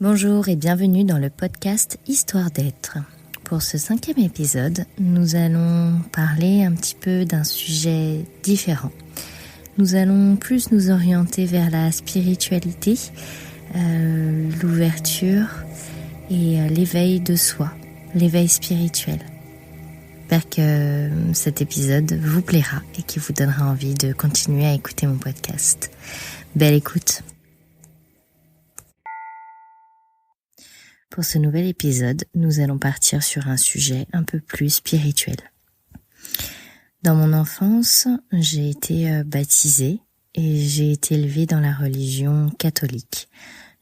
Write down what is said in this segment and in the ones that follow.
Bonjour et bienvenue dans le podcast Histoire d'être. Pour ce 5e épisode, nous allons parler un petit peu d'un sujet différent. Nous allons plus nous orienter vers la spiritualité, l'ouverture et l'éveil de soi, l'éveil spirituel. J'espère que cet épisode vous plaira et qu'il vous donnera envie de continuer à écouter mon podcast. Belle écoute! Pour ce nouvel épisode, nous allons partir sur un sujet un peu plus spirituel. Dans mon enfance, j'ai été baptisée et j'ai été élevée dans la religion catholique.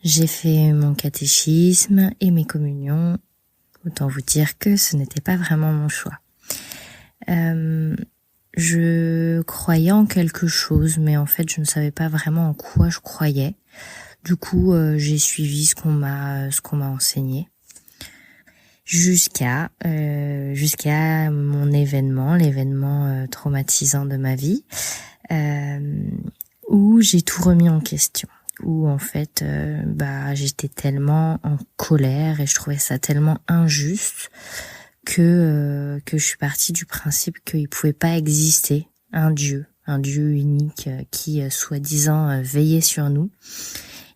J'ai fait mon catéchisme et mes communions. Autant vous dire que ce n'était pas vraiment mon choix. Je croyais en quelque chose, mais en fait, je ne savais pas vraiment en quoi je croyais. Du coup, j'ai suivi ce qu'on m'a enseigné jusqu'à mon l'événement traumatisant de ma vie, où j'ai tout remis en question. Où en fait, j'étais tellement en colère et je trouvais ça tellement injuste que je suis partie du principe qu'il pouvait pas exister un Dieu unique qui soi-disant veillait sur nous.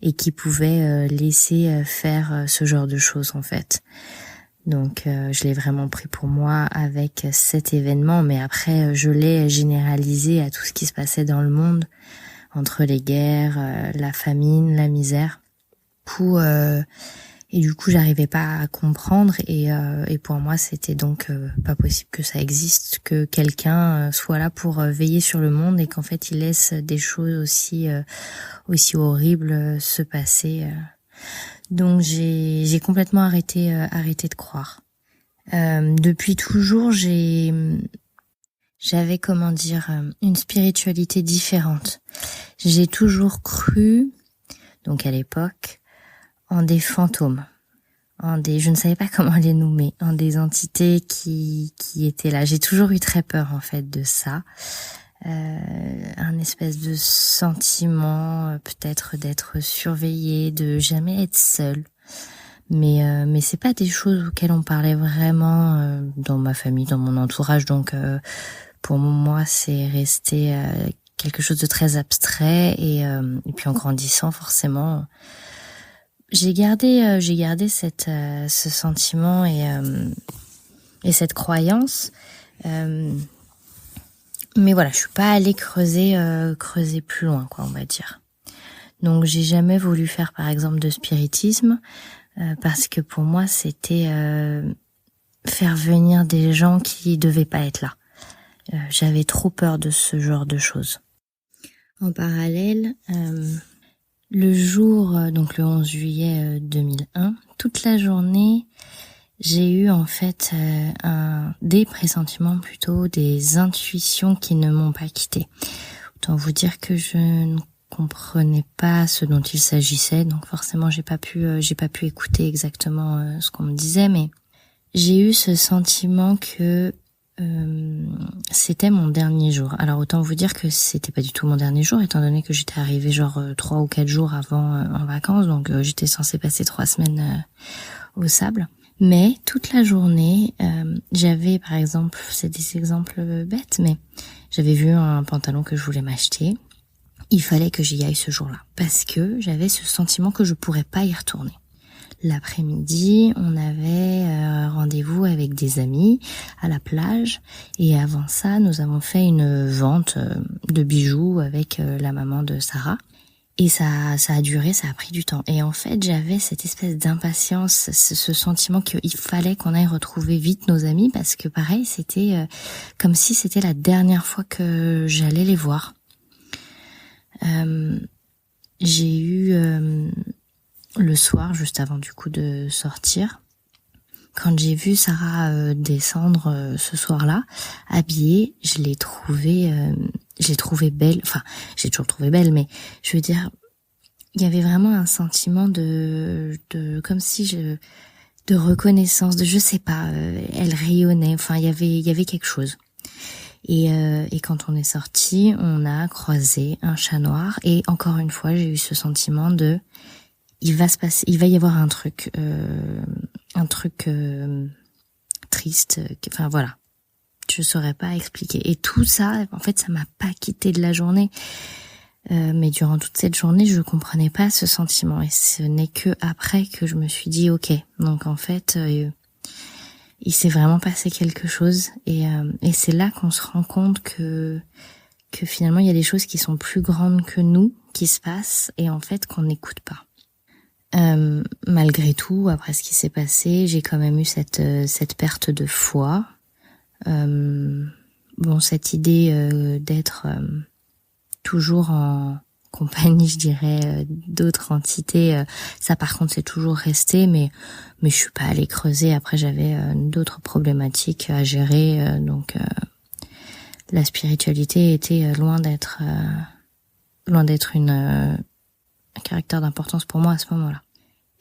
Et qui pouvait laisser faire ce genre de choses en fait. Donc je l'ai vraiment pris pour moi avec cet événement, mais après je l'ai généralisé à tout ce qui se passait dans le monde, entre les guerres, la famine, la misère. Et du coup j'arrivais pas à comprendre et pour moi c'était donc pas possible que ça existe, que quelqu'un soit là pour veiller sur le monde et qu'en fait il laisse des choses aussi horribles se passer. Donc j'ai complètement arrêté de croire. Depuis toujours j'avais une spiritualité différente. J'ai toujours cru, donc à l'époque, en des fantômes, je ne savais pas comment les nommer, en des entités qui étaient là. J'ai toujours eu très peur en fait de ça, un espèce de sentiment peut-être d'être surveillée, de jamais être seule. Mais c'est pas des choses auxquelles on parlait vraiment dans ma famille, dans mon entourage. Donc pour moi c'est resté quelque chose de très abstrait et puis en grandissant forcément. J'ai gardé ce sentiment et cette croyance, mais voilà, je suis pas allée creuser plus loin, quoi, on va dire. Donc j'ai jamais voulu faire, par exemple, de spiritisme parce que pour moi c'était faire venir des gens qui devaient pas être là. J'avais trop peur de ce genre de choses. En parallèle. Le jour, donc le 11 juillet 2001, toute la journée, j'ai eu en fait des pressentiments plutôt, des intuitions qui ne m'ont pas quittée. Autant vous dire que je ne comprenais pas ce dont il s'agissait, donc forcément j'ai pas pu écouter exactement ce qu'on me disait, mais j'ai eu ce sentiment que c'était mon dernier jour. Alors autant vous dire que c'était pas du tout mon dernier jour, étant donné que j'étais arrivée 3 ou 4 jours avant en vacances, donc j'étais censée passer 3 semaines au sable. Mais toute la journée, j'avais par exemple, c'est des exemples bêtes, mais j'avais vu un pantalon que je voulais m'acheter. Il fallait que j'y aille ce jour-là, parce que j'avais ce sentiment que je pourrais pas y retourner. L'après-midi, on avait rendez-vous avec des amis à la plage et avant ça, nous avons fait une vente de bijoux avec la maman de Sarah et ça a duré, ça a pris du temps. Et en fait, j'avais cette espèce d'impatience, ce sentiment qu'il fallait qu'on aille retrouver vite nos amis parce que pareil, c'était comme si c'était la dernière fois que j'allais les voir. J'ai eu... le soir, juste avant du coup de sortir, quand j'ai vu Sarah descendre ce soir-là, habillée, je l'ai trouvée belle. Enfin, j'ai toujours trouvé belle, mais je veux dire, il y avait vraiment un sentiment de comme si de reconnaissance, de je sais pas, elle rayonnait. Enfin, il y avait quelque chose. Et quand on est sorti, on a croisé un chat noir et encore une fois, j'ai eu ce sentiment de il va y avoir un truc triste, enfin voilà. Je saurais pas expliquer. Et tout ça, en fait, ça m'a pas quitté de la journée. Mais durant toute cette journée, je comprenais pas ce sentiment. Et ce n'est que après que je me suis dit, ok. Donc en fait, il s'est vraiment passé quelque chose. Et c'est là qu'on se rend compte que finalement, il y a des choses qui sont plus grandes que nous, qui se passent, et en fait, qu'on n'écoute pas. Malgré tout, après ce qui s'est passé, j'ai quand même eu cette perte de foi. Cette idée d'être toujours en compagnie, je dirais, d'autres entités, ça par contre c'est toujours resté, mais je suis pas allée creuser. Après j'avais d'autres problématiques à gérer, donc la spiritualité était loin d'être un caractère d'importance pour moi à ce moment-là.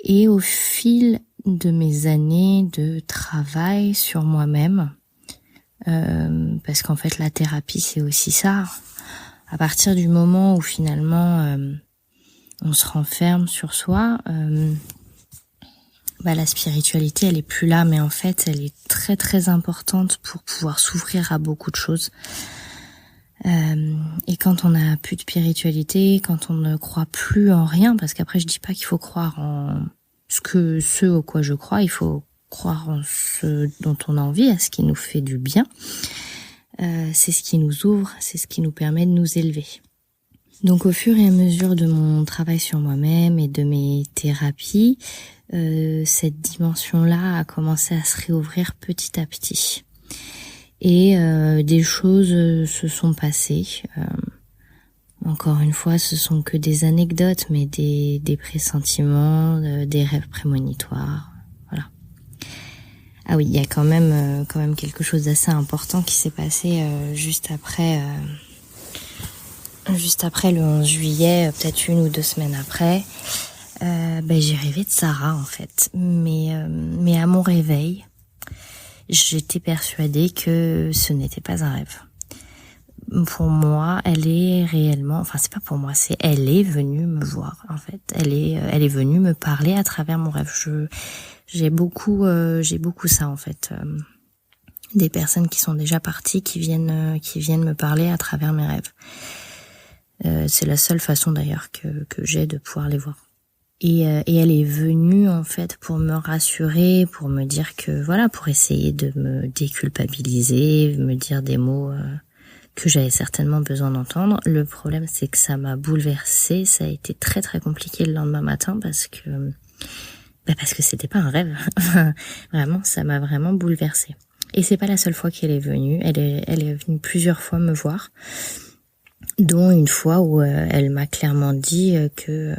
Et au fil de mes années de travail sur moi-même, parce qu'en fait la thérapie c'est aussi ça. À partir du moment où finalement on se renferme sur soi, la spiritualité elle est plus là, mais en fait elle est très très importante pour pouvoir s'ouvrir à beaucoup de choses. Et quand on n'a plus de spiritualité, quand on ne croit plus en rien, parce qu'après je dis pas qu'il faut croire en ce au quoi je crois, il faut croire en ce dont on a envie, à ce qui nous fait du bien. C'est ce qui nous ouvre, c'est ce qui nous permet de nous élever. Donc au fur et à mesure de mon travail sur moi-même et de mes thérapies, cette dimension-là a commencé à se réouvrir petit à petit. Et des choses se sont passées. Encore une fois, ce sont que des anecdotes, mais des pressentiments, des rêves prémonitoires. Voilà. Ah oui, il y a quand même quelque chose d'assez important qui s'est passé juste après le 11 juillet, peut-être 1 ou 2 semaines après. J'ai rêvé de Sarah en fait, mais à mon réveil, j'étais persuadée que ce n'était pas un rêve. Pour moi, elle est réellement, enfin c'est pas pour moi, c'est elle est venue me voir en fait. Elle est venue me parler à travers mon rêve. J'ai beaucoup ça en fait. Des personnes qui sont déjà parties qui viennent me parler à travers mes rêves. C'est la seule façon d'ailleurs que j'ai de pouvoir les voir. Et elle est venue en fait pour me rassurer, pour me dire que voilà, pour essayer de me déculpabiliser, me dire des mots que j'avais certainement besoin d'entendre. Le problème c'est que ça m'a bouleversée, ça a été très très compliqué le lendemain matin parce que c'était pas un rêve. Vraiment, ça m'a vraiment bouleversée. Et c'est pas la seule fois qu'elle est venue, elle est venue plusieurs fois me voir. Dont une fois où elle m'a clairement dit que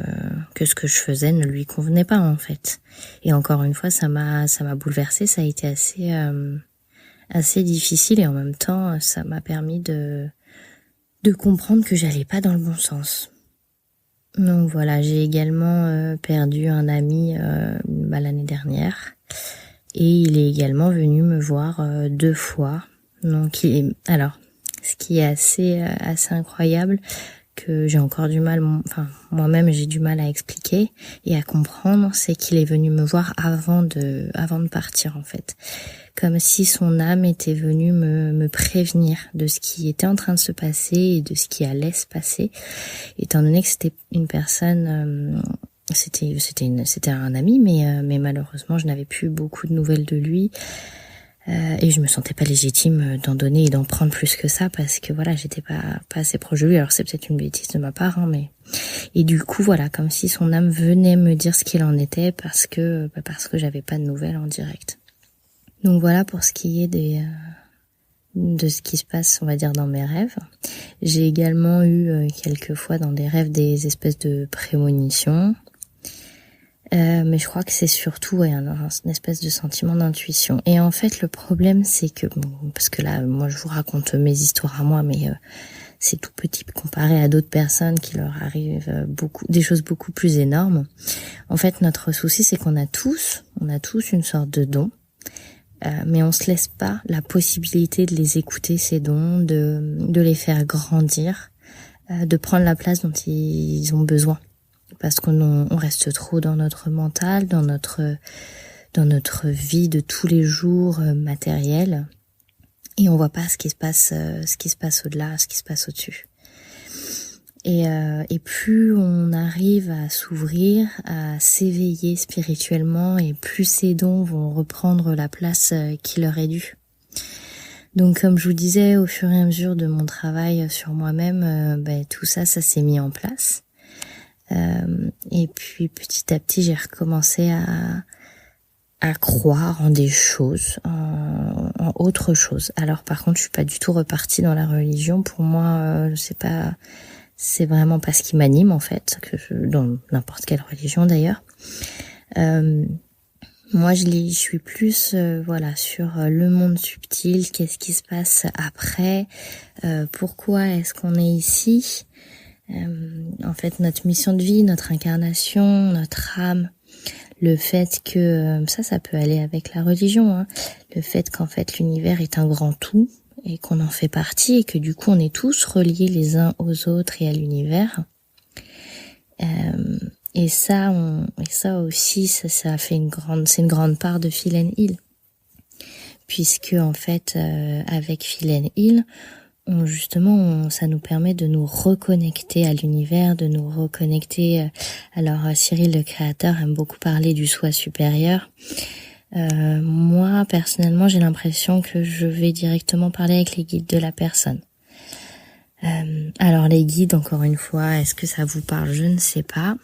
ce que je faisais ne lui convenait pas en fait. Et encore une fois, ça m'a bouleversée, ça a été assez difficile et en même temps, ça m'a permis de comprendre que j'allais pas dans le bon sens. Donc voilà, j'ai également perdu un ami l'année dernière et il est également venu me voir 2 fois. Donc ce qui est assez incroyable, que j'ai encore du mal, moi-même j'ai du mal à expliquer et à comprendre, c'est qu'il est venu me voir avant de partir en fait. Comme si son âme était venue me prévenir de ce qui était en train de se passer et de ce qui allait se passer. Étant donné que c'était une personne, c'était un ami, mais malheureusement je n'avais plus beaucoup de nouvelles de lui. Et je me sentais pas légitime d'en donner et d'en prendre plus que ça parce que voilà, j'étais pas assez proche de lui. Alors c'est peut-être une bêtise de ma part, mais et du coup voilà, comme si son âme venait me dire ce qu'il en était parce que j'avais pas de nouvelles en direct. Donc voilà pour ce qui est de ce qui se passe, on va dire, dans mes rêves. J'ai également eu quelques fois dans des rêves des espèces de prémonitions. Mais je crois que c'est surtout une espèce de sentiment d'intuition. Et en fait, le problème, c'est que, parce que là, moi, je vous raconte mes histoires à moi, mais c'est tout petit comparé à d'autres personnes qui leur arrivent des choses beaucoup plus énormes. En fait, notre souci, c'est qu'on a tous une sorte de don, mais on se laisse pas la possibilité de les écouter, ces dons, de les faire grandir, de prendre la place dont ils ont besoin. parce qu'on reste trop dans notre mental, dans notre vie de tous les jours matérielle, et on voit pas ce qui se passe au-delà, ce qui se passe au-dessus. Et plus on arrive à s'ouvrir, à s'éveiller spirituellement, et plus ces dons vont reprendre la place qui leur est due. Donc comme je vous disais, au fur et à mesure de mon travail sur moi-même, tout ça s'est mis en place. Et puis petit à petit, j'ai recommencé à croire en des choses, en autre chose. Alors par contre, je suis pas du tout repartie dans la religion. Pour moi, c'est vraiment pas ce qui m'anime en fait, dans n'importe quelle religion d'ailleurs. Moi je suis plus sur le monde subtil, qu'est-ce qui se passe après, pourquoi est-ce qu'on est ici, en fait notre mission de vie, notre incarnation, notre âme, le fait que ça peut aller avec la religion, hein, le fait qu'en fait l'univers est un grand tout, et qu'on en fait partie, et que du coup on est tous reliés les uns aux autres et à l'univers. Et ça aussi, ça fait c'est une grande part de Feel and Heal, puisque en fait avec Feel and Heal, ça nous permet de nous reconnecter à l'univers, de nous reconnecter. Alors Cyril le créateur aime beaucoup parler du soi supérieur. Moi, personnellement, j'ai l'impression que je vais directement parler avec les guides de la personne. Alors les guides, encore une fois, est-ce que ça vous parle? Je ne sais pas.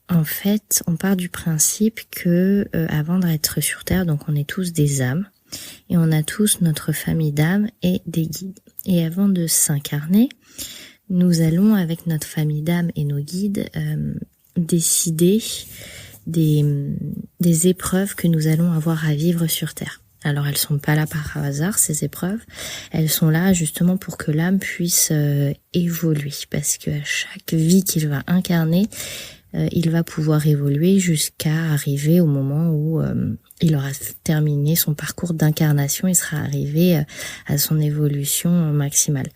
En fait, on part du principe que avant d'être sur Terre, donc on est tous des âmes, et on a tous notre famille d'âmes et des guides. Et avant de s'incarner, nous allons, avec notre famille d'âmes et nos guides, décider des épreuves que nous allons avoir à vivre sur Terre. Alors elles sont pas là par hasard, ces épreuves. Elles sont là justement pour que l'âme puisse évoluer, parce que à chaque vie qu'il va incarner, il va pouvoir évoluer jusqu'à arriver au moment où il aura terminé son parcours d'incarnation, il sera arrivé à son évolution maximale.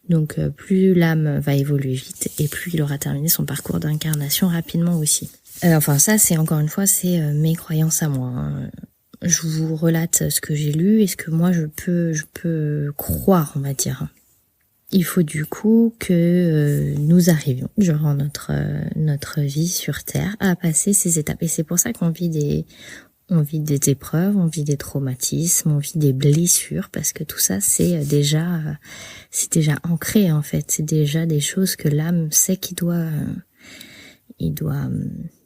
Donc plus l'âme va évoluer vite, et plus il aura terminé son parcours d'incarnation rapidement aussi. Enfin ça, c'est encore une fois, c'est mes croyances à moi, hein. Je vous relate ce que j'ai lu et ce que moi je peux croire, on va dire. Il faut du coup que nous arrivions durant notre vie sur Terre à passer ces étapes, et c'est pour ça qu'on vit des épreuves, on vit des traumatismes, on vit des blessures, parce que tout ça c'est déjà ancré en fait, c'est déjà des choses que l'âme sait qu'il doit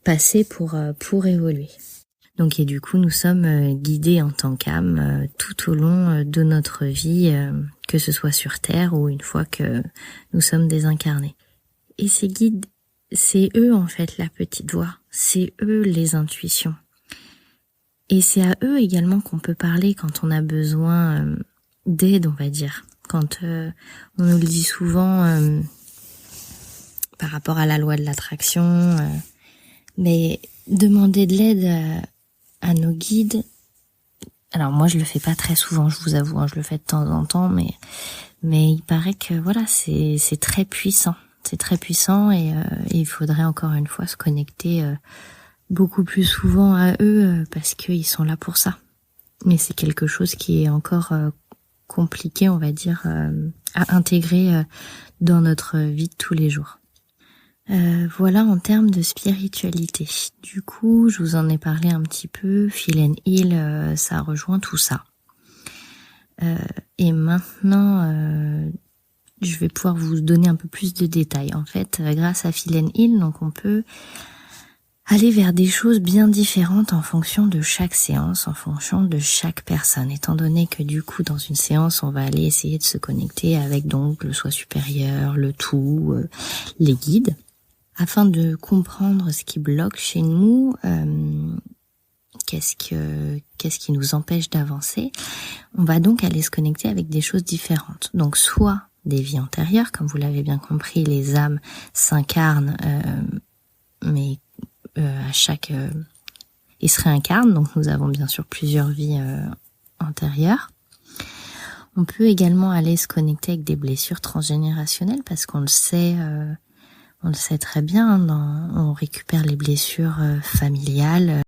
passer pour évoluer. Donc et du coup nous sommes guidés en tant qu'âme tout au long de notre vie, que ce soit sur Terre ou une fois que nous sommes désincarnés. Et ces guides, c'est eux en fait la petite voix, c'est eux les intuitions. Et c'est à eux également qu'on peut parler quand on a besoin d'aide, on va dire. Quand on nous le dit souvent par rapport à la loi de l'attraction, mais demander de l'aide à nos guides. Alors moi je le fais pas très souvent, je vous avoue, hein, je le fais de temps en temps, mais il paraît que voilà, c'est très puissant. C'est très puissant, et il faudrait encore une fois se connecter beaucoup plus souvent à eux, parce qu'ils sont là pour ça. Mais c'est quelque chose qui est encore compliqué, on va dire, à intégrer dans notre vie de tous les jours. Voilà en termes de spiritualité. Du coup, je vous en ai parlé un petit peu. Feel and Heal, ça rejoint tout ça. Et maintenant, je vais pouvoir vous donner un peu plus de détails. En fait, grâce à Feel and Heal, donc on peut aller vers des choses bien différentes en fonction de chaque séance, en fonction de chaque personne. Étant donné que du coup, dans une séance, on va aller essayer de se connecter avec donc le soi supérieur, le tout, les guides. Afin de comprendre ce qui bloque chez nous, qu'est-ce qui nous empêche d'avancer, on va donc aller se connecter avec des choses différentes. Donc soit des vies antérieures, comme vous l'avez bien compris, les âmes s'incarnent, mais à chaque... ils se réincarnent, donc nous avons bien sûr plusieurs vies antérieures. On peut également aller se connecter avec des blessures transgénérationnelles, parce qu'on le sait... On le sait très bien, on récupère les blessures familiales